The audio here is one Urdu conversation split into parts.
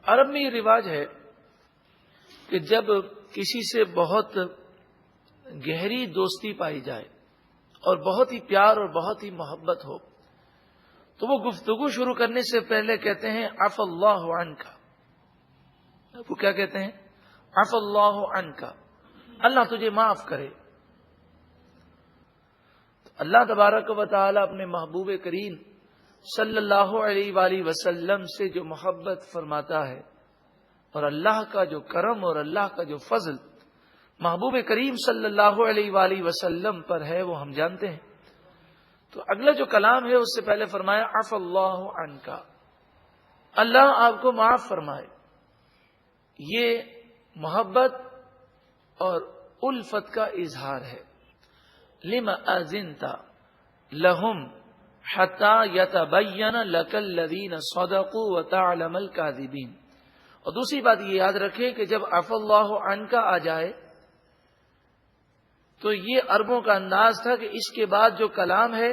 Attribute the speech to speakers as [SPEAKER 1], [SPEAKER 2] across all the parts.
[SPEAKER 1] عرب میں یہ رواج ہے کہ جب کسی سے بہت گہری دوستی پائی جائے اور بہت ہی پیار اور بہت ہی محبت ہو تو وہ گفتگو شروع کرنے سے پہلے کہتے ہیں عف اللہ عنک. وہ کیا کہتے ہیں؟ عف اللہ عنک، اللہ تجھے معاف کرے. تو اللہ تبارک و تعالی اپنے محبوب کریم صلی اللہ علیہ وآلہ وسلم سے جو محبت فرماتا ہے اور اللہ کا جو کرم اور اللہ کا جو فضل محبوب کریم صلی اللہ علیہ وآلہ وسلم پر ہے وہ ہم جانتے ہیں. تو اگلا جو کلام ہے اس سے پہلے فرمایا عف اللہ عنک، اللہ آپ کو معاف فرمائے. یہ محبت اور الفت کا اظہار ہے. لما اذنت لهم حتى يتبين لك الذين صدقوا وتعلم الكاذبين. اور دوسری بات یہ یاد رکھیں کہ جب عف اللہ عنک آ جائے تو یہ عربوں کا انداز تھا کہ اس کے بعد جو کلام ہے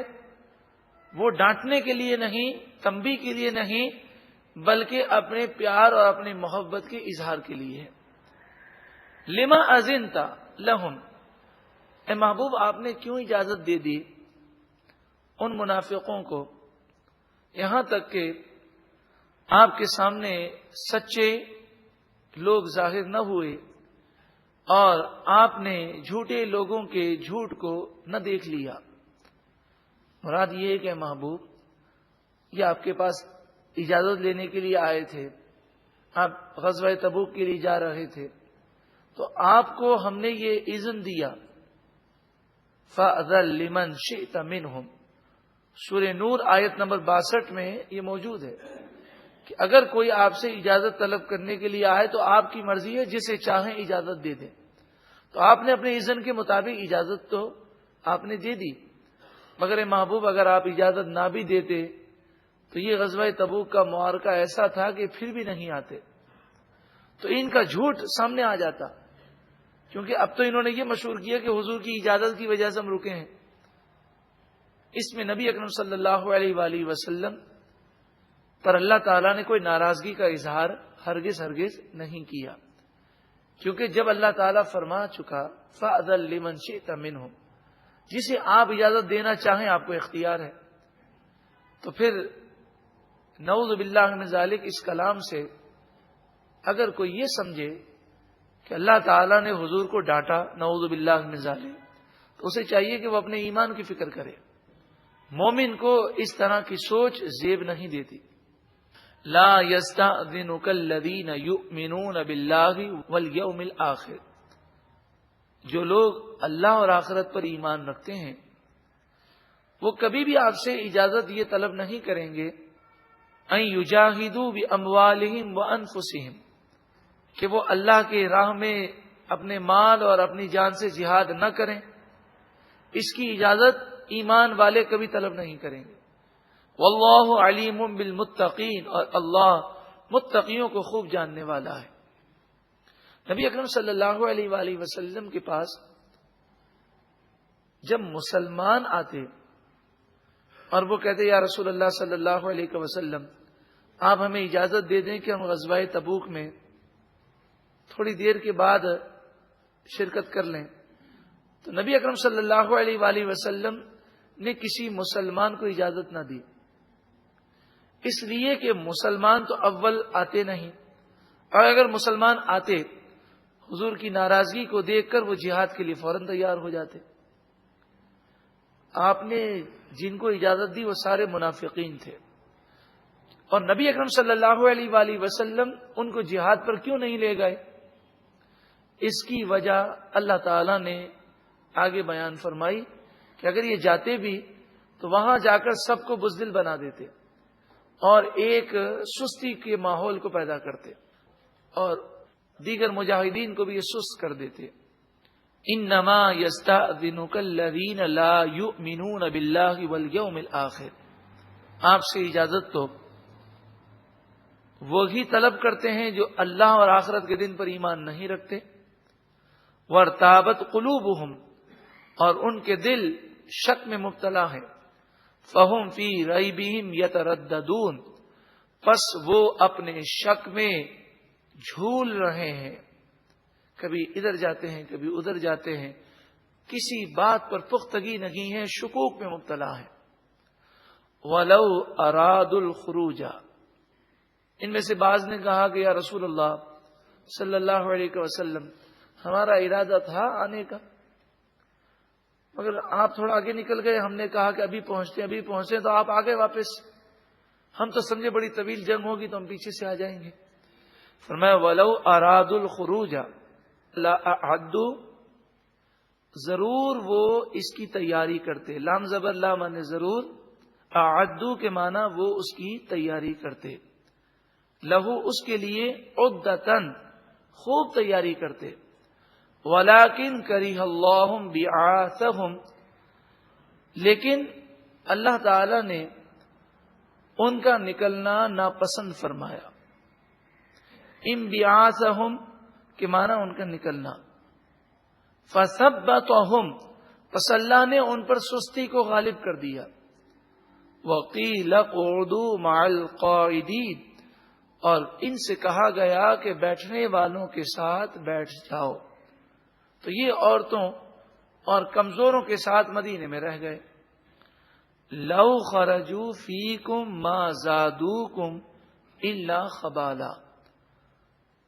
[SPEAKER 1] وہ ڈانٹنے کے لیے نہیں، تنبیہ کے لیے نہیں، بلکہ اپنے پیار اور اپنی محبت کے اظہار کے لیے ہے. لما اذنت لهم، اے محبوب آپ نے کیوں اجازت دے دی ان منافقوں کو، یہاں تک کہ آپ کے سامنے سچے لوگ ظاہر نہ ہوئے اور آپ نے جھوٹے لوگوں کے جھوٹ کو نہ دیکھ لیا. مراد یہ ہے کہ محبوب یہ آپ کے پاس اجازت لینے کے لیے آئے تھے، آپ غزوہ تبوک کے لیے جا رہے تھے، تو آپ کو ہم نے یہ اذن دیا فَأْذَن لِمَنْ شِئْتَ مِنْهُمْ. سورہ نور آیت نمبر 62 میں یہ موجود ہے کہ اگر کوئی آپ سے اجازت طلب کرنے کے لیے آئے تو آپ کی مرضی ہے، جسے چاہیں اجازت دے دیں. تو آپ نے اپنے اذن کے مطابق اجازت تو آپ نے دے دی، مگر محبوب اگر آپ اجازت نہ بھی دیتے تو یہ غزوہ تبوک کا معرکہ ایسا تھا کہ پھر بھی نہیں آتے، تو ان کا جھوٹ سامنے آ جاتا. کیونکہ اب تو انہوں نے یہ مشہور کیا کہ حضور کی اجازت کی وجہ سے ہم رکے ہیں. اس میں نبی اکرم صلی اللہ علیہ وآلہ وسلم پر اللہ تعالیٰ نے کوئی ناراضگی کا اظہار ہرگز نہیں کیا، کیونکہ جب اللہ تعالیٰ فرما چکا فَأْذَن لِمَنْ شِئْتَ مِنْهُمْ، جسے آپ اجازت دینا چاہیں آپ کو اختیار ہے. تو پھر نعوذ باللہ من ذالک اس کلام سے اگر کوئی یہ سمجھے کہ اللہ تعالیٰ نے حضور کو ڈانٹا نعوذ باللہ من ذالک، تو اسے چاہیے کہ وہ اپنے ایمان کی فکر کرے. مومن کو اس طرح کی سوچ زیب نہیں دیتی. لا یستأذنک الذین یؤمنون باللہ والیوم الآخر، جو لوگ اللہ اور آخرت پر ایمان رکھتے ہیں وہ کبھی بھی آپ سے اجازت یہ طلب نہیں کریں گے ان یجاہدوا باموالہم وانفسہم، کہ وہ اللہ کے راہ میں اپنے مال اور اپنی جان سے جہاد نہ کریں. اس کی اجازت ایمان والے کبھی طلب نہیں کریں گے. واللہ علیم بالمتقین، اور اللہ متقیوں کو خوب جاننے والا ہے. نبی اکرم صلی اللہ علیہ وآلہ وسلم کے پاس جب مسلمان آتے اور وہ کہتے یا رسول اللہ صلی اللہ علیہ وسلم آپ ہمیں اجازت دے دیں کہ ہم غزوہ تبوک میں تھوڑی دیر کے بعد شرکت کر لیں، تو نبی اکرم صلی اللہ علیہ وآلہ وسلم نے کسی مسلمان کو اجازت نہ دی، اس لیے کہ مسلمان تو اول آتے نہیں، اور اگر مسلمان آتے حضور کی ناراضگی کو دیکھ کر وہ جہاد کے لیے فوراً تیار ہو جاتے. آپ نے جن کو اجازت دی وہ سارے منافقین تھے، اور نبی اکرم صلی اللہ علیہ وآلہ وسلم ان کو جہاد پر کیوں نہیں لے گئے؟ اس کی وجہ اللہ تعالی نے آگے بیان فرمائی کہ اگر یہ جاتے بھی تو وہاں جا کر سب کو بزدل بنا دیتے اور ایک سستی کے ماحول کو پیدا کرتے اور دیگر مجاہدین کو بھی یہ سست کر دیتے. انما یستأذنک الذین لا یؤمنون باللہ والیوم الآخر، آپ سے اجازت تو وہی طلب کرتے ہیں جو اللہ اور آخرت کے دن پر ایمان نہیں رکھتے. وارتابت قلوبہم، اور ان کے دل شک میں مبتلا ہے. فہم فی ریبہم یترددون، پس وہ اپنے شک میں جھول رہے ہیں، کبھی ادھر جاتے ہیں کبھی ادھر جاتے ہیں، کسی بات پر پختگی نہیں ہے، شکوک میں مبتلا ہے. وَلَوْ أَرَادُوا الْخُرُوجَ، ان میں سے بعض نے کہا کہ یا رسول اللہ صلی اللہ علیہ وسلم ہمارا ارادہ تھا آنے کا، مگر آپ تھوڑا آگے نکل گئے، ہم نے کہا کہ ابھی پہنچتے تو آپ آگے واپس، ہم تو سمجھے بڑی طویل جنگ ہوگی تو ہم پیچھے سے آ جائیں گے. فرمایا وَلَوْ أَرَادُوا الْخُرُوجَ لَأَعَدُّوا، ضرور وہ اس کی تیاری کرتے، لام زبر لا مانے ضرور، اعدو کے معنی وہ اس کی تیاری کرتے، لہو اس کے لیے عدتن خوب تیاری کرتے. وَلَٰكِن كَرِهَ اللَّهُ بِعَاثَهُمْ، لیکن اللہ تعالی نے ان کا نکلنا ناپسند فرمایا. انبعاثهم کے معنی ان کا نکلنا. فثبتهم، پس اللہ نے ان پر سستی کو غالب کر دیا. وقیل اقعدوا مع القاعدین، اور ان سے کہا گیا کہ بیٹھنے والوں کے ساتھ بیٹھ جاؤ. تو یہ عورتوں اور کمزوروں کے ساتھ مدینے میں رہ گئے. لو خرجوا فیکم ما زادوکم الا خبالا،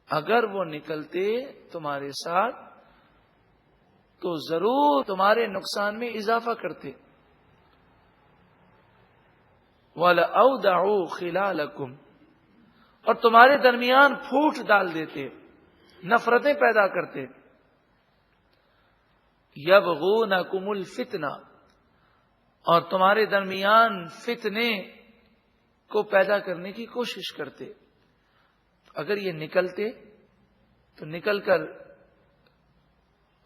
[SPEAKER 1] اگر وہ نکلتے تمہارے ساتھ تو ضرور تمہارے نقصان میں اضافہ کرتے. وَلَأَوْدَعُوا خِلَالَكُمْ، اور تمہارے درمیان پھوٹ ڈال دیتے، نفرتیں پیدا کرتے. یبغونکم الفتنہ، اور تمہارے درمیان فتنے کو پیدا کرنے کی کوشش کرتے. اگر یہ نکلتے تو نکل کر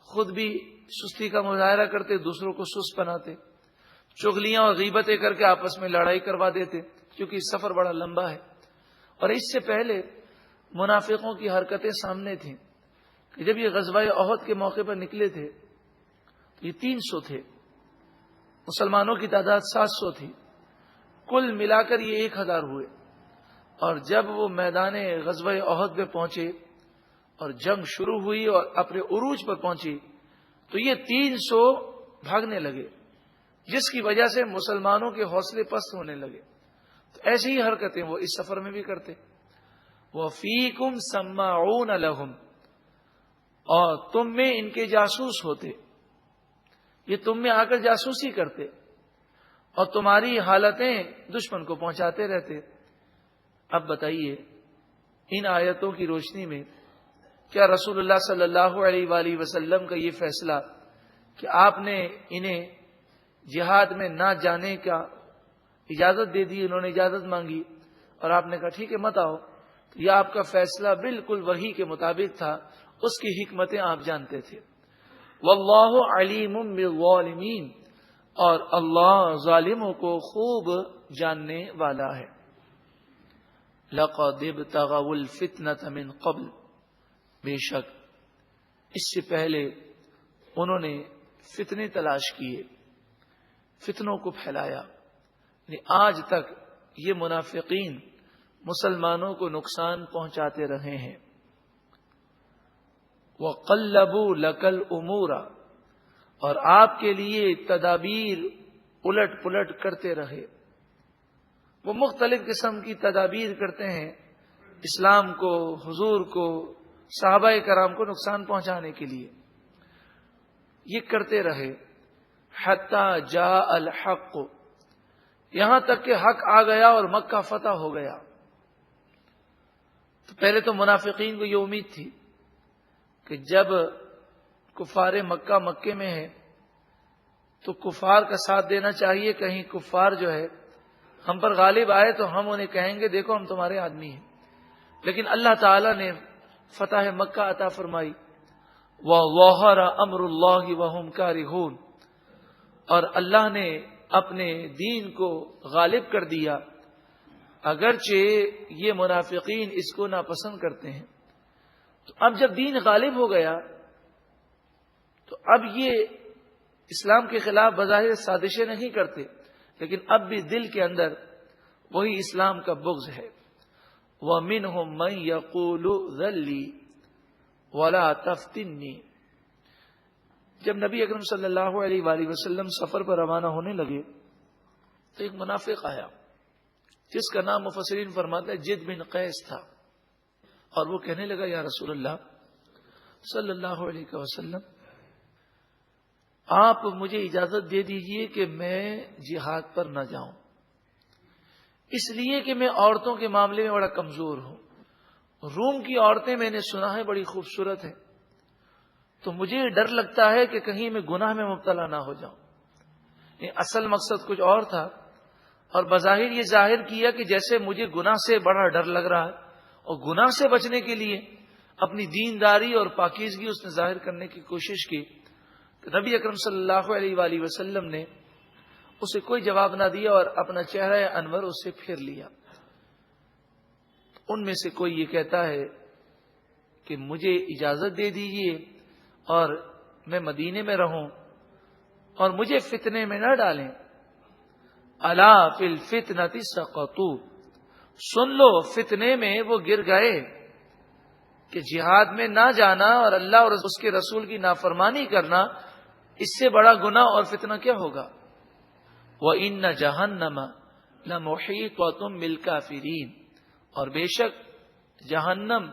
[SPEAKER 1] خود بھی سستی کا مظاہرہ کرتے، دوسروں کو سست بناتے، چغلیاں اور غیبتیں کر کے آپس میں لڑائی کروا دیتے، کیونکہ سفر بڑا لمبا ہے. اور اس سے پہلے منافقوں کی حرکتیں سامنے تھیں کہ جب یہ غزوہ احد کے موقع پر نکلے تھے تو یہ 300 تھے، مسلمانوں کی تعداد 700 تھی، کل ملا کر یہ 1000 ہوئے. اور جب وہ میدان غزوہ احد پہ پہنچے اور جنگ شروع ہوئی اور اپنے عروج پر پہنچی تو یہ 300 بھاگنے لگے، جس کی وجہ سے مسلمانوں کے حوصلے پست ہونے لگے. تو ایسی ہی حرکتیں وہ اس سفر میں بھی کرتے. وَفِيكُمْ سَمَّاعُونَ لَهُمْ، اور تم میں ان کے جاسوس ہوتے، یہ تم میں آ کر جاسوسی کرتے اور تمہاری حالتیں دشمن کو پہنچاتے رہتے. اب بتائیے ان آیتوں کی روشنی میں کیا رسول اللہ صلی اللہ علیہ وآلہ وسلم کا یہ فیصلہ کہ آپ نے انہیں جہاد میں نہ جانے کا اجازت دے دی، انہوں نے اجازت مانگی اور آپ نے کہا ٹھیک ہے مت آؤ، تو یہ آپ کا فیصلہ بالکل وحی کے مطابق تھا، اس کی حکمتیں آپ جانتے تھے. واللہ علیم بالظالمین، اور اللہ ظالموں کو خوب جاننے والا ہے. لقد ابتغوا الفتنة من قبل، بے شک اس سے پہلے انہوں نے فتنے تلاش کیے، فتنوں کو پھیلایا. یعنی آج تک یہ منافقین مسلمانوں کو نقصان پہنچاتے رہے ہیں. وَقَلَّبُوا لَكَ الْأُمُورَ، اور آپ کے لیے تدابیر الٹ پلٹ کرتے رہے. وہ مختلف قسم کی تدابیر کرتے ہیں اسلام کو، حضور کو، صحابہ کرام کو نقصان پہنچانے کے لیے. یہ کرتے رہے حتی جاء الحق، یہاں تک کہ حق آ گیا اور مکہ فتح ہو گیا. تو پہلے تو منافقین کو یہ امید تھی کہ جب کفار مکہ مکے میں ہے تو کفار کا ساتھ دینا چاہیے، کہیں کفار جو ہے ہم پر غالب آئے تو ہم انہیں کہیں گے دیکھو ہم تمہارے آدمی ہیں. لیکن اللہ تعالی نے فتح مکہ عطا فرمائی. وَظَهَرَ أَمْرُ اللَّهِ وَهُمْ كَارِهُونَ، اور اللہ نے اپنے دین کو غالب کر دیا اگرچہ یہ منافقین اس کو ناپسند کرتے ہیں. تو اب جب دین غالب ہو گیا تو اب یہ اسلام کے خلاف بظاہر سازشیں نہیں کرتے، لیکن اب بھی دل کے اندر وہی اسلام کا بغض ہے. وَمِنْهُمْ مَنْ يَقُولُ ذَلِّي وَلَا تَفْتِنِّي۔ جب نبی اکرم صلی اللہ علیہ وآلہ وسلم سفر پر روانہ ہونے لگے تو ایک منافق آیا جس کا نام مفسرین فرماتے ہیں جد بن قیس تھا، اور وہ کہنے لگا یا رسول اللہ صلی اللہ علیہ وسلم، آپ مجھے اجازت دے دیجئے کہ میں جہاد پر نہ جاؤں، اس لیے کہ میں عورتوں کے معاملے میں بڑا کمزور ہوں۔ روم کی عورتیں میں نے سنا ہے بڑی خوبصورت ہیں، تو مجھے ڈر لگتا ہے کہ کہیں میں گناہ میں مبتلا نہ ہو جاؤں۔ اصل مقصد کچھ اور تھا، اور بظاہر یہ ظاہر کیا کہ جیسے مجھے گناہ سے بڑا ڈر لگ رہا ہے، اور گناہ سے بچنے کے لیے اپنی دینداری اور پاکیزگی اس نے ظاہر کرنے کی کوشش کی۔ تو نبی اکرم صلی اللہ علیہ وآلہ وسلم نے اسے کوئی جواب نہ دیا اور اپنا چہرہ انور اس سے پھیر لیا۔ ان میں سے کوئی یہ کہتا ہے کہ مجھے اجازت دے دیجئے اور میں مدینے میں رہوں اور مجھے فتنے میں نہ ڈالیں۔ الا فی الفتنۃ سقطوا، سن لو فتنے میں وہ گر گئے، کہ جہاد میں نہ جانا اور اللہ اور اس کے رسول کی نافرمانی کرنا، اس سے بڑا گناہ اور فتنہ کیا ہوگا۔ وَإِنَّ جَهَنَّمَ لَمُحِيطَةٌ بِالْكَافِرِينَ، اور بے شک جہنم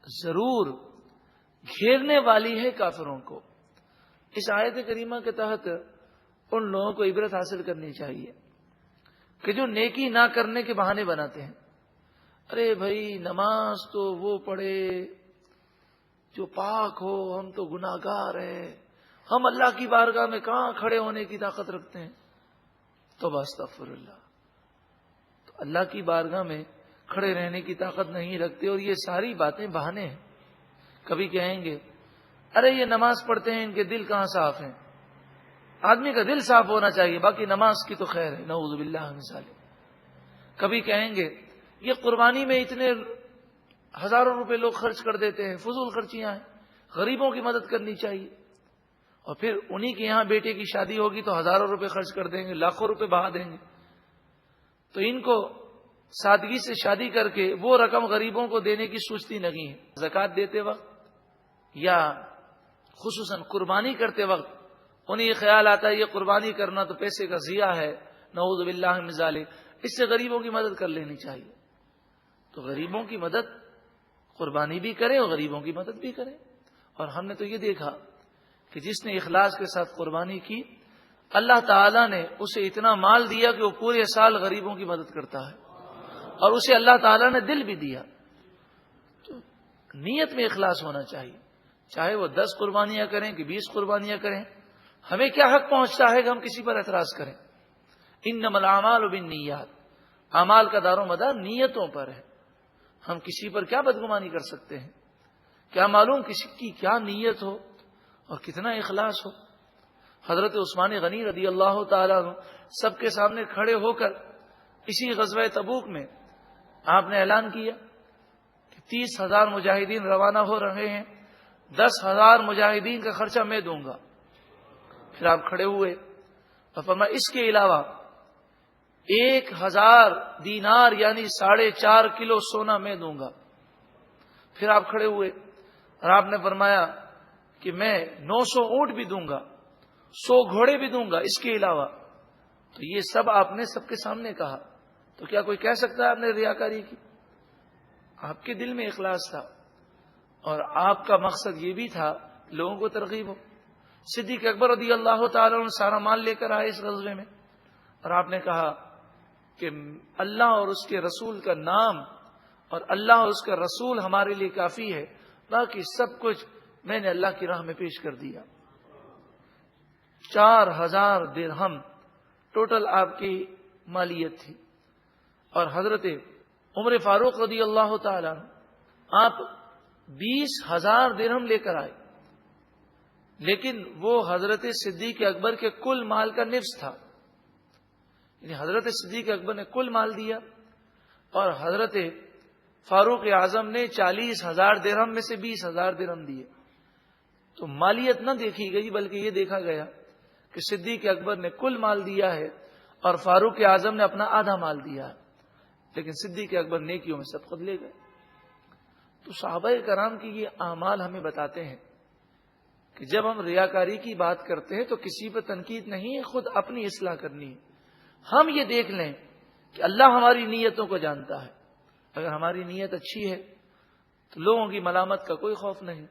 [SPEAKER 1] ضرور گھیرنے والی ہے کافروں کو۔ اس آیت کریمہ کے تحت ان لوگوں کو عبرت حاصل کرنی چاہیے کہ جو نیکی نہ کرنے کے بہانے بناتے ہیں۔ ارے بھائی نماز تو وہ پڑھے جو پاک ہو، ہم تو گناہگار ہیں، ہم اللہ کی بارگاہ میں کہاں کھڑے ہونے کی طاقت رکھتے ہیں۔ تو استغفر اللہ، تو اللہ کی بارگاہ میں کھڑے رہنے کی طاقت نہیں رکھتے، اور یہ ساری باتیں بہانے ہیں۔ کبھی کہیں گے ارے یہ نماز پڑھتے ہیں، ان کے دل کہاں صاف ہیں۔ آدمی کا دل صاف ہونا چاہیے، باقی نماز کی تو خیر ہے، نعوذ باللہ من ذالک۔ کبھی کہیں گے یہ قربانی میں اتنے ہزاروں روپے لوگ خرچ کر دیتے ہیں، فضول خرچیاں ہیں، غریبوں کی مدد کرنی چاہیے۔ اور پھر انہی کے یہاں بیٹے کی شادی ہوگی تو ہزاروں روپے خرچ کر دیں گے، لاکھوں روپے بہا دیں گے۔ تو ان کو سادگی سے شادی کر کے وہ رقم غریبوں کو دینے کی سوچتی نہیں ہے۔ زکوٰۃ دیتے وقت یا خصوصاً قربانی کرتے وقت انہیں یہ خیال آتا ہے یہ قربانی کرنا تو پیسے کا ضیاع ہے، نعوذ باللہ من ذالک، اس سے غریبوں کی مدد کر لینی چاہیے۔ تو غریبوں کی مدد، قربانی بھی کریں اور غریبوں کی مدد بھی کریں۔ اور ہم نے تو یہ دیکھا کہ جس نے اخلاص کے ساتھ قربانی کی، اللہ تعالیٰ نے اسے اتنا مال دیا کہ وہ پورے سال غریبوں کی مدد کرتا ہے، اور اسے اللہ تعالیٰ نے دل بھی دیا۔ تو نیت میں اخلاص ہونا چاہیے، چاہے وہ 10 قربانیاں کریں کہ 20 قربانیاں کریں، ہمیں کیا حق پہنچتا ہے کہ ہم کسی پر اعتراض کریں۔ انما الاعمال بالنیات، اعمال کا دار و مدار نیتوں پر ہے، ہم کسی پر کیا بدگمانی کر سکتے ہیں؟ کیا معلوم کسی کی کیا نیت ہو اور کتنا اخلاص ہو۔ حضرت عثمان غنی رضی اللہ تعالیٰ عنہ سب کے سامنے کھڑے ہو کر اسی غزوہ تبوک میں آپ نے اعلان کیا کہ 30,000 مجاہدین روانہ ہو رہے ہیں، 10,000 مجاہدین کا خرچہ میں دوں گا۔ پھر آپ کھڑے ہوئے اور فرمایا اس کے علاوہ 1,000 دینار یعنی 4.5 کلو سونا میں دوں گا۔ پھر آپ کھڑے ہوئے اور آپ نے فرمایا کہ میں 900 اونٹ بھی دوں گا، 100 گھوڑے بھی دوں گا اس کے علاوہ۔ تو یہ سب آپ نے سب کے سامنے کہا، تو کیا کوئی کہہ سکتا ہے آپ نے ریاکاری کی؟ آپ کے دل میں اخلاص تھا، اور آپ کا مقصد یہ بھی تھا لوگوں کو ترغیب ہو۔ صدیق اکبر رضی اللہ تعالیٰ عنہ سارا مال لے کر آئے اس غزوے میں، اور آپ نے کہا کہ اللہ اور اس کے رسول کا نام اور اللہ اور اس کا رسول ہمارے لیے کافی ہے، باقی سب کچھ میں نے اللہ کی راہ میں پیش کر دیا۔ 4,000 درہم ٹوٹل آپ کی مالیت تھی، اور حضرت عمر فاروق رضی اللہ تعالیٰ عنہ آپ 20,000 درہم لے کر آئے، لیکن وہ حضرت صدیق اکبر کے کل مال کا نصف تھا۔ یعنی حضرت صدیق اکبر نے کل مال دیا اور حضرت فاروق اعظم نے 40,000 درہم میں سے 20,000 درہم دیے۔ تو مالیت نہ دیکھی گئی بلکہ یہ دیکھا گیا کہ صدیق اکبر نے کل مال دیا ہے اور فاروق اعظم نے اپنا آدھا مال دیا ہے۔ لیکن صدیق اکبر نیکیوں میں سبقت لے گئے. تو صحابہ کرام کی یہ اعمال ہمیں بتاتے ہیں کہ جب ہم ریاکاری کی بات کرتے ہیں تو کسی پر تنقید نہیں ہے، خود اپنی اصلاح کرنی ہے. ہم یہ دیکھ لیں کہ اللہ ہماری نیتوں کو جانتا ہے. اگر ہماری نیت اچھی ہے تو لوگوں کی ملامت کا کوئی خوف نہیں،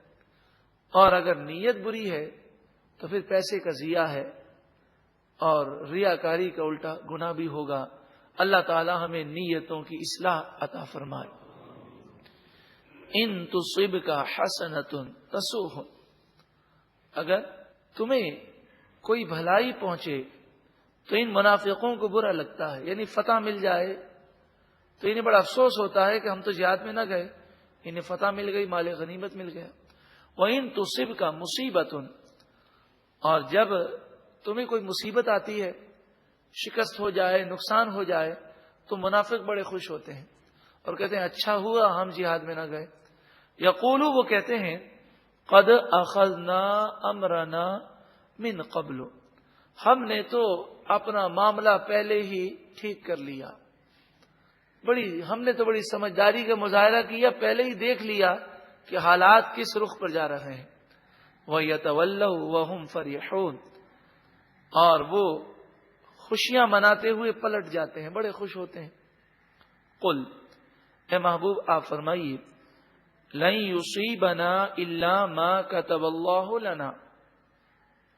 [SPEAKER 1] اور اگر نیت بری ہے تو پھر پیسے کا ضیاع ہے اور ریاکاری کا الٹا گناہ بھی ہوگا. اللہ تعالی ہمیں نیتوں کی اصلاح عطا فرمائے. ان تصبک حسنۃ تسؤہم، اگر تمہیں کوئی بھلائی پہنچے تو ان منافقوں کو برا لگتا ہے، یعنی فتح مل جائے تو انہیں بڑا افسوس ہوتا ہے کہ ہم تو جہاد میں نہ گئے، انہیں فتح مل گئی، مال غنیمت مل گیا. وَإِن تُصِبْكَ مُصِیبَةٌ، اور جب تمہیں کوئی مصیبت آتی ہے، شکست ہو جائے، نقصان ہو جائے، تو منافق بڑے خوش ہوتے ہیں اور کہتے ہیں اچھا ہوا ہم جہاد میں نہ گئے. یقولو، وہ کہتے ہیں قد اخذنا امرنا من قبل، ہم نے تو اپنا معاملہ پہلے ہی ٹھیک کر لیا، ہم نے تو بڑی سمجھداری کا مظاہرہ کیا، پہلے ہی دیکھ لیا کہ حالات کس رخ پر جا رہے ہیں. وَيَتَوَلَّوْا وَهُمْ فَرِحُونَ، اور وہ خوشیاں مناتے ہوئے پلٹ جاتے ہیں، بڑے خوش ہوتے ہیں. قل، اے محبوب آپ فرمائیے لن یصیبنا الا ما كتب اللہ لنا،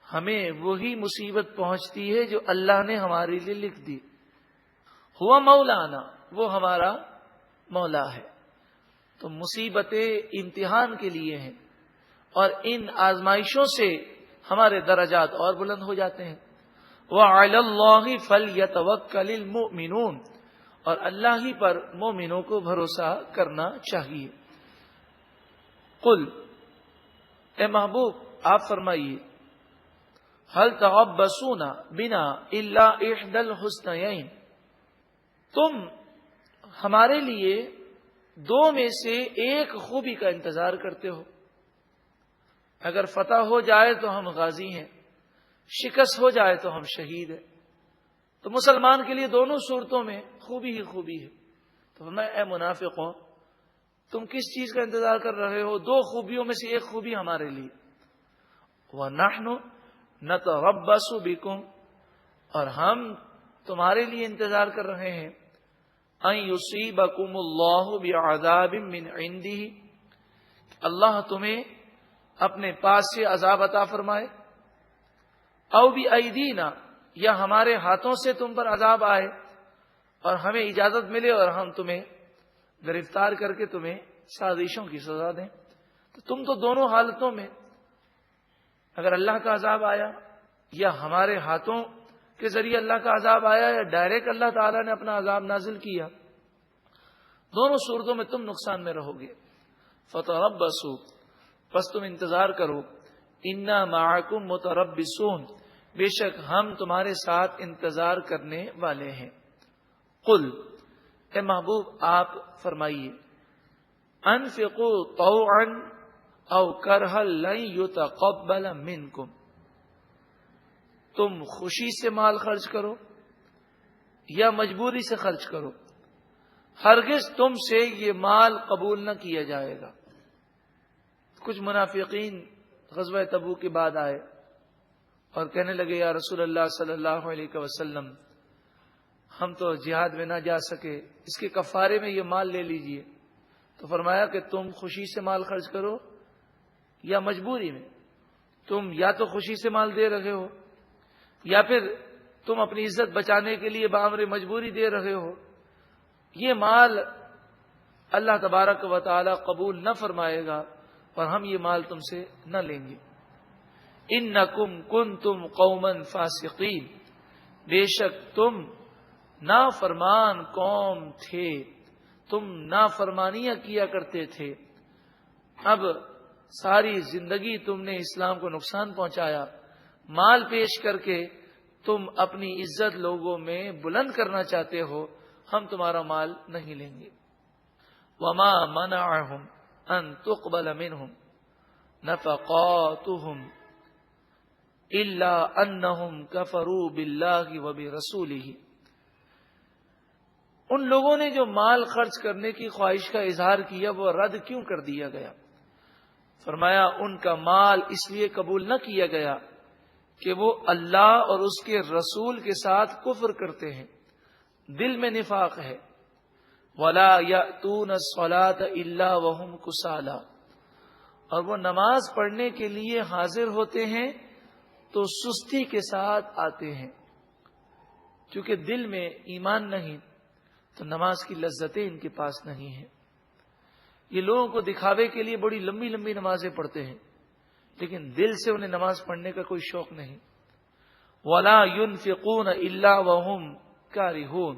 [SPEAKER 1] ہمیں وہی مصیبت پہنچتی ہے جو اللہ نے ہمارے لیے لکھ دی. ہوا مولانا، وہ ہمارا مولا ہے. تو مصیبتیں امتحان کے لیے ہیں، اور ان آزمائشوں سے ہمارے درجات اور بلند ہو جاتے ہیں. وَعَلَى اللَّهِ فَلْيَتَوَكَّلِ الْمُؤْمِنُونَ، اور اللہ ہی پر مومنوں کو بھروسہ کرنا چاہیے. قل، اے محبوب آپ فرمائیے هل تربصون بنا الا احدى الحسنيين، تم ہمارے لیے دو میں سے ایک خوبی کا انتظار کرتے ہو. اگر فتح ہو جائے تو ہم غازی ہیں، شکست ہو جائے تو ہم شہید ہیں. تو مسلمان کے لیے دونوں صورتوں میں خوبی ہی خوبی ہے. تو میں اے منافقوں، تم کس چیز کا انتظار کر رہے ہو؟ دو خوبیوں میں سے ایک خوبی ہمارے لیے. وَنَحْنُ نَتَرَبَّصُ بِكُمْ، اور ہم تمہارے لیے انتظار کر رہے ہیں أَن يُصِيبَكُمُ اللَّهُ بِعَذَابٍ مِّنْ عِنْدِهِ، اللہ تمہیں اپنے پاس سے عذاب عطا فرمائے. أَوْ بِأَيْدِينَا، یا ہمارے ہاتھوں سے تم پر عذاب آئے اور ہمیں اجازت ملے اور ہم تمہیں گرفتار کر کے تمہیں سازشوں کی سزا دیں. تو تم تو دونوں حالتوں میں، اگر اللہ کا عذاب آیا یا ہمارے ہاتھوں کے ذریعے اللہ کا عذاب آیا یا ڈائریکٹ اللہ تعالیٰ نے اپنا عذاب نازل کیا، دونوں صورتوں میں تم نقصان میں رہو گے. فتربصوا، پس تم انتظار کرو. انا معکم متربصون، بے شک ہم تمہارے ساتھ انتظار کرنے والے ہیں. قل، اے محبوب آپ فرمائیے انفقوا طوعا او کرہا لن یتقبل منکم، تم خوشی سے مال خرچ کرو یا مجبوری سے خرچ کرو، ہرگز تم سے یہ مال قبول نہ کیا جائے گا. کچھ منافقین غزوہ تبوک کے بعد آئے اور کہنے لگے یا رسول اللہ صلی اللہ علیہ وسلم، ہم تو جہاد میں نہ جا سکے، اس کے کفارے میں یہ مال لے لیجئے. تو فرمایا کہ تم خوشی سے مال خرچ کرو یا مجبوری میں. تم یا تو خوشی سے مال دے رہے ہو یا پھر تم اپنی عزت بچانے کے لیے بامر مجبوری دے رہے ہو. یہ مال اللہ تبارک و تعالی قبول نہ فرمائے گا اور ہم یہ مال تم سے نہ لیں گے. انکم کنتم قوما فاسقین، بے شک تم نافرمان قوم تھے، تم نافرمانیاں کیا کرتے تھے. اب ساری زندگی تم نے اسلام کو نقصان پہنچایا، مال پیش کر کے تم اپنی عزت لوگوں میں بلند کرنا چاہتے ہو، ہم تمہارا مال نہیں لیں گے. وما منعهم ان تقبل منهم نفقاتهم الا انهم كفروا بالله وبرسوله، ان لوگوں نے جو مال خرچ کرنے کی خواہش کا اظہار کیا وہ رد کیوں کر دیا گیا؟ فرمایا ان کا مال اس لیے قبول نہ کیا گیا کہ وہ اللہ اور اس کے رسول کے ساتھ کفر کرتے ہیں، دل میں نفاق ہے۔ وَلَا يَأْتُونَ الصَّلَاةَ إِلَّا وَهُمْ كُسَالَىٰ، اور وہ نماز پڑھنے کے لیے حاضر ہوتے ہیں تو سستی کے ساتھ آتے ہیں، کیونکہ دل میں ایمان نہیں تو نماز کی لذتیں ان کے پاس نہیں ہیں۔ یہ لوگوں کو دکھاوے کے لیے بڑی لمبی لمبی نمازیں پڑھتے ہیں، لیکن دل سے انہیں نماز پڑھنے کا کوئی شوق نہیں۔ وَلَا يُنْفِقُونَ إِلَّا وَهُمْ كَارِهُونَ،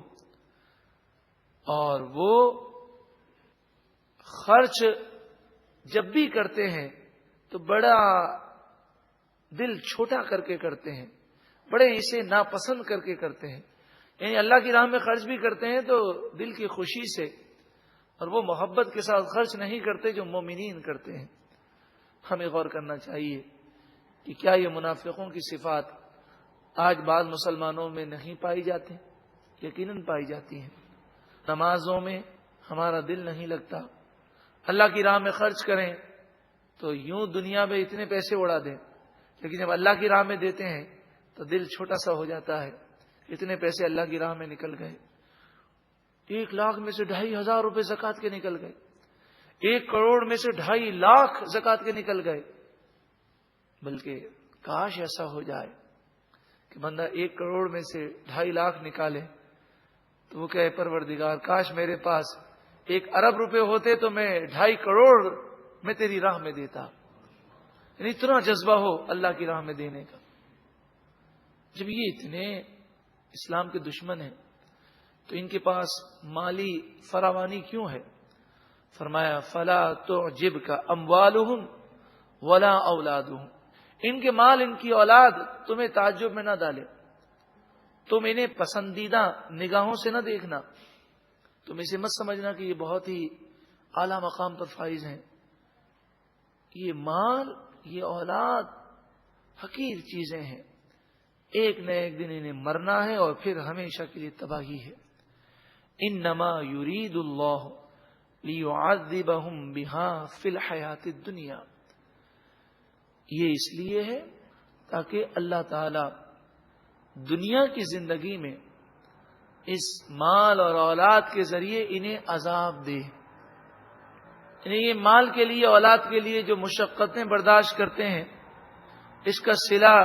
[SPEAKER 1] اور وہ خرچ جب بھی کرتے ہیں تو بڑا دل چھوٹا کر کے کرتے ہیں، بڑے اسے ناپسند کر کے کرتے ہیں۔ یعنی اللہ کی راہ میں خرچ بھی کرتے ہیں تو دل کی خوشی سے، اور وہ محبت کے ساتھ خرچ نہیں کرتے جو مومنین کرتے ہیں۔ ہمیں غور کرنا چاہیے کہ کیا یہ منافقوں کی صفات آج بعض مسلمانوں میں نہیں پائی جاتی؟ یقیناً پائی جاتی ہیں۔ نمازوں میں ہمارا دل نہیں لگتا، اللہ کی راہ میں خرچ کریں تو یوں دنیا میں اتنے پیسے اڑا دیں، لیکن جب اللہ کی راہ میں دیتے ہیں تو دل چھوٹا سا ہو جاتا ہے، اتنے پیسے اللہ کی راہ میں نکل گئے، 1,00,000 میں سے 2,500 روپے زکوٰۃ کے نکل گئے، 1 کروڑ میں سے 2.5 لاکھ زکوٰۃ کے نکل گئے۔ بلکہ کاش ایسا ہو جائے کہ بندہ 1 کروڑ میں سے 2.5 لاکھ نکالے تو وہ کہے پروردگار کاش میرے پاس 1 ارب روپے ہوتے تو میں 2.5 کروڑ میں تیری راہ میں دیتا۔ یعنی اتنا جذبہ ہو اللہ کی راہ میں دینے کا۔ جب یہ اتنے اسلام کے دشمن ہیں تو ان کے پاس مالی فراوانی کیوں ہے؟ فرمایا فلا تعجبک اموالہم ولا اولادہم، ان کے مال ان کی اولاد تمہیں تعجب میں نہ ڈالے، تم انہیں پسندیدہ نگاہوں سے نہ دیکھنا، تم اسے مت سمجھنا کہ یہ بہت ہی اعلیٰ مقام پر فائز ہیں۔ یہ مال، یہ اولاد حقیر چیزیں ہیں، ایک نہ ایک دن انہیں مرنا ہے اور پھر ہمیشہ کے لیے تباہی ہے۔ انما یرید اللہ لیعذبہم بہا فی الحیات الدنیا، یہ اس لیے ہے تاکہ اللہ تعالی دنیا کی زندگی میں اس مال اور اولاد کے ذریعے انہیں عذاب دے۔ یعنی یہ مال کے لیے، اولاد کے لیے جو مشقتیں برداشت کرتے ہیں، اس کا صلہ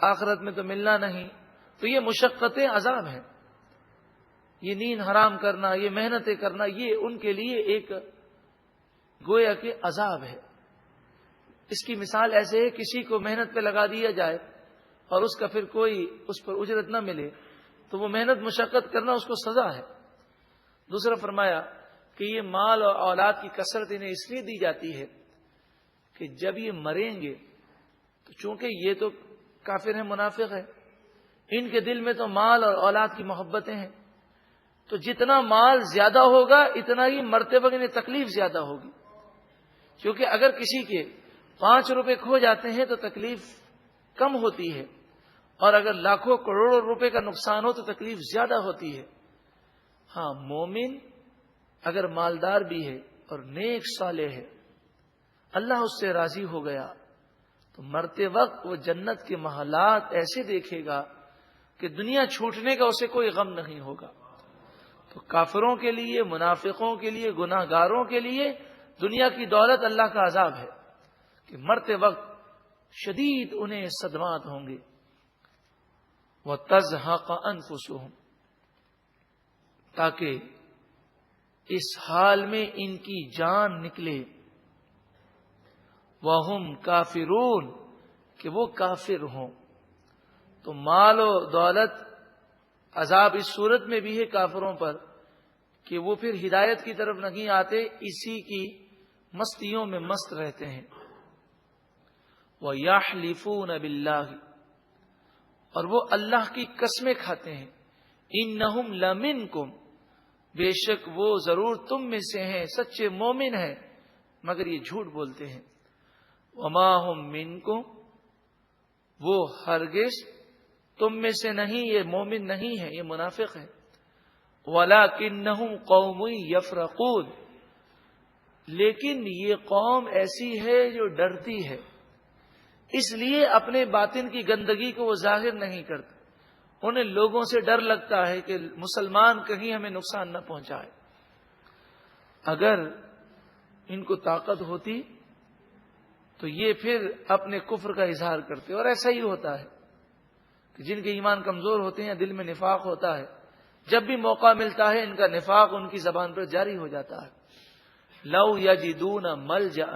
[SPEAKER 1] آخرت میں تو ملنا نہیں، تو یہ مشقتیں عذاب ہیں۔ یہ نیند حرام کرنا، یہ محنتیں کرنا، یہ ان کے لیے ایک گویا کہ عذاب ہے۔ اس کی مثال ایسے ہے، کسی کو محنت پہ لگا دیا جائے اور اس کا پھر کوئی اس پر اجرت نہ ملے تو وہ محنت مشقت کرنا اس کو سزا ہے۔ دوسرا فرمایا کہ یہ مال اور اولاد کی کثرت انہیں اس لیے دی جاتی ہے کہ جب یہ مریں گے تو چونکہ یہ تو کافر ہیں، منافق ہیں، ان کے دل میں تو مال اور اولاد کی محبتیں ہیں، تو جتنا مال زیادہ ہوگا اتنا ہی مرتے وقت انہیں تکلیف زیادہ ہوگی، کیونکہ اگر کسی کے 5 روپے کھو جاتے ہیں تو تکلیف کم ہوتی ہے، اور اگر لاکھوں کروڑوں روپے کا نقصان ہو تو تکلیف زیادہ ہوتی ہے۔ ہاں، مومن اگر مالدار بھی ہے اور نیک صالح ہے، اللہ اس سے راضی ہو گیا تو مرتے وقت وہ جنت کے محلات ایسے دیکھے گا کہ دنیا چھوٹنے کا اسے کوئی غم نہیں ہوگا۔ تو کافروں کے لیے، منافقوں کے لیے، گناہ گاروں کے لیے دنیا کی دولت اللہ کا عذاب ہے کہ مرتے وقت شدید انہیں صدمات ہوں گے۔ وَتَزْهَقَ أَنفُسُهُمْ، تاکہ اس حال میں ان کی جان نکلے، وَهُمْ كَافِرُونَ، کہ وہ کافر ہوں۔ تو مال و دولت عذاب اس صورت میں بھی ہے کافروں پر کہ وہ پھر ہدایت کی طرف نہیں آتے، اسی کی مستیوں میں مست رہتے ہیں۔ وَيَحْلِفُونَ بِاللَّهِ، اور وہ اللہ کی قسمیں کھاتے ہیں، اِنَّهُمْ لَمِنْكُمْ، بے شک وہ ضرور تم میں سے ہیں، سچے مومن ہیں، مگر یہ جھوٹ بولتے ہیں۔ وَمَا هُمْ مِنْكُمْ، وہ ہرگز تم میں سے نہیں، یہ مومن نہیں ہے، یہ منافق ہے۔ وَلَكِنَّهُمْ قَوْمٌ يَفْرَقُونَ، لیکن یہ قوم ایسی ہے جو ڈرتی ہے، اس لیے اپنے باطن کی گندگی کو وہ ظاہر نہیں کرتے. انہیں لوگوں سے ڈر لگتا ہے کہ مسلمان کہیں ہمیں نقصان نہ پہنچائے. اگر ان کو طاقت ہوتی تو یہ پھر اپنے کفر کا اظہار کرتے، اور ایسا ہی ہوتا ہے کہ جن کے ایمان کمزور ہوتے ہیں، دل میں نفاق ہوتا ہے، جب بھی موقع ملتا ہے ان کا نفاق ان کی زبان پر جاری ہو جاتا ہے. لو یجدون ملجأ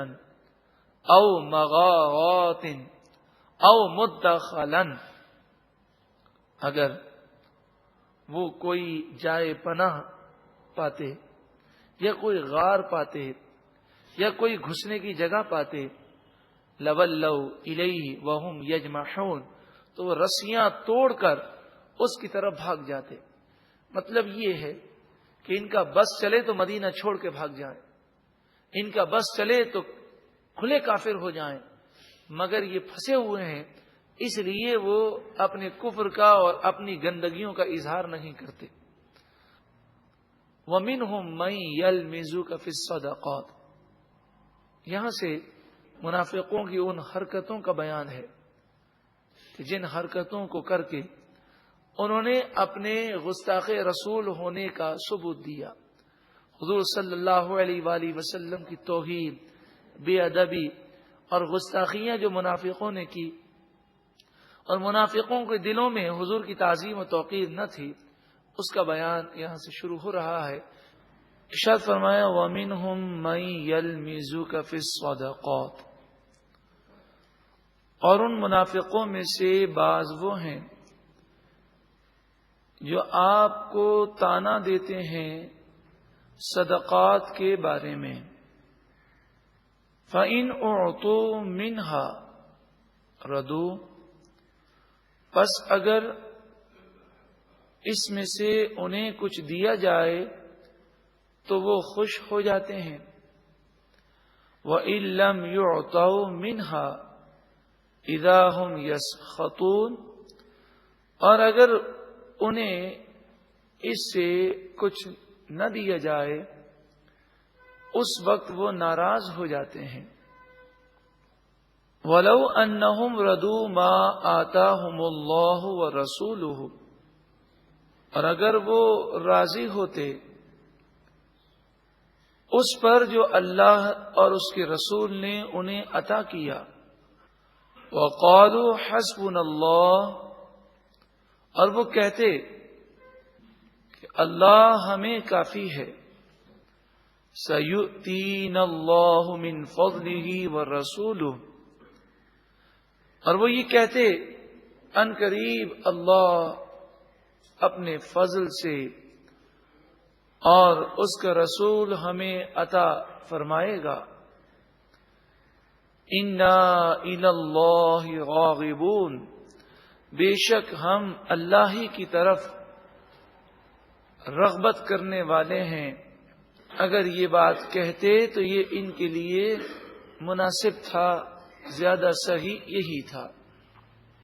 [SPEAKER 1] او مغارات او مدخلا، اگر وہ کوئی جائے پناہ پاتے یا کوئی غار پاتے یا کوئی گھسنے کی جگہ پاتے، لولوا الیہ وہم یجمحون، تو وہ رسیاں توڑ کر اس کی طرف بھاگ جاتے. مطلب یہ ہے کہ ان کا بس چلے تو مدینہ چھوڑ کے بھاگ جائیں، ان کا بس چلے تو کھلے کافر ہو جائیں، مگر یہ پھنسے ہوئے ہیں، اس لیے وہ اپنے کفر کا اور اپنی گندگیوں کا اظہار نہیں کرتے. وَمِنْهُمْ مَن يَلْمِزُكَ فِي الصَّدَقَاتِ، یہاں سے منافقوں کی ان حرکتوں کا بیان ہے کہ جن حرکتوں کو کر کے انہوں نے اپنے گستاخ رسول ہونے کا ثبوت دیا. حضور صلی اللہ علیہ وآلہ وسلم کی توہین، بے ادبی اور گستاخیاں جو منافقوں نے کی، اور منافقوں کے دلوں میں حضور کی تعظیم و توقیر نہ تھی، اس کا بیان یہاں سے شروع ہو رہا ہے. ارشاد فرمایا وَمِنْهُمْ مَن يَلْمِزُكَ فِي الصَّدَقَاتِ، اور ان منافقوں میں سے بعض وہ ہیں جو آپ کو طعنہ دیتے ہیں صدقات کے بارے میں. فَإِنْ أُعْطُوا مِنْهَا رَضُوا، پس اگر اس میں سے انہیں کچھ دیا جائے تو وہ خوش ہو جاتے ہیں. وَإِن لَّمْ يُعْطَوْا مِنْهَا إِذَا هُمْ يَسْخَطُونَ، اور اگر انہیں اس سے کچھ نہ دیا جائے اس وقت وہ ناراض ہو جاتے ہیں. وَلَوْ أَنَّهُمْ رَضُوا مَا آتَاهُمُ اللَّهُ وَرَسُولُهُ، اور اگر وہ راضی ہوتے اس پر جو اللہ اور اس کے رسول نے انہیں عطا کیا. وَقَالُوا حَسْبُنَا اللَّهُ، اور وہ کہتے کہ اللہ ہمیں کافی ہے. سَيُؤْتِينَ اللَّهُ مِنْ فَضْلِهِ وَرَسُولُهُ، اور وہ یہ کہتے ان قریب اللہ اپنے فضل سے اور اس کا رسول ہمیں عطا فرمائے گا. اِنَّا إِلَى اللَّهِ غَاغِبُونَ، بے شک ہم اللہ ہی کی طرف رغبت کرنے والے ہیں. اگر یہ بات کہتے تو یہ ان کے لیے مناسب تھا، زیادہ صحیح یہی تھا.